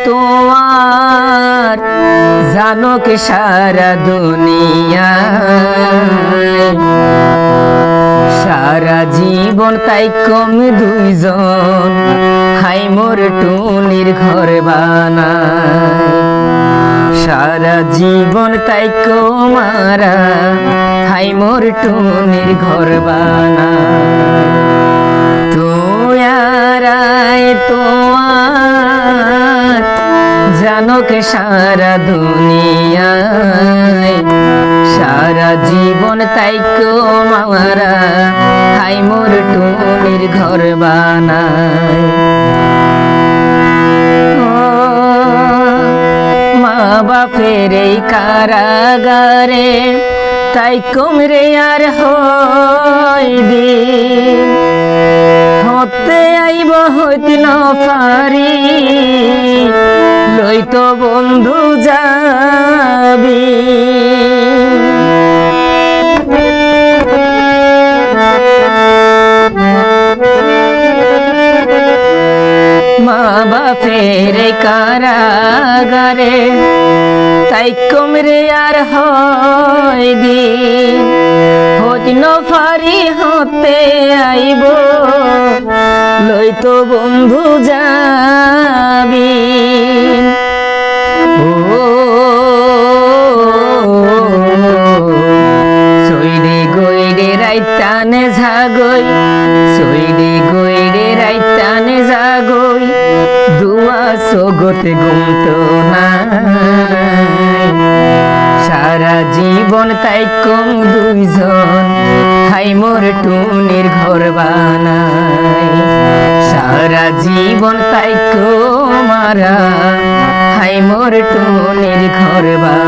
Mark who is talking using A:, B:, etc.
A: তোমার জানো কে সারা দুনিয়া, সারা জীবন তাই কম দুইজন হাই মোর টুনির ঘর বানায়। সারা জীবন তাই কমারা হাই মোর টুনির ঘর বানায়। তুয়ারায় তোমার জানো কে সারা দুনিয়ায়, সারা জীবন তাই কমারা হাই মোর টুনির ঘর বানায়। মা বাপের এই কারাগারে তাই কমরে আর হইদিন হতে আইব হইতে না পারি, লইতো বন্ধু যাবি। মা বাপের কারাগারে তাই কমরে আর হইদিন হইতে না পারি, হতে আইব লইতো বন্ধু যাবি। ও সইডে গইডে রাইতানে জাগই, সইডে গইডে রাইতানে জাগই, দুয়া সগতে ঘুমতো না। সারা জীবন তাই কম দুইজন হাই মোর টুনির ঘর বানায়। সারা জীবন তাই কমারা হাই মোর টুনির ঘর বানায়।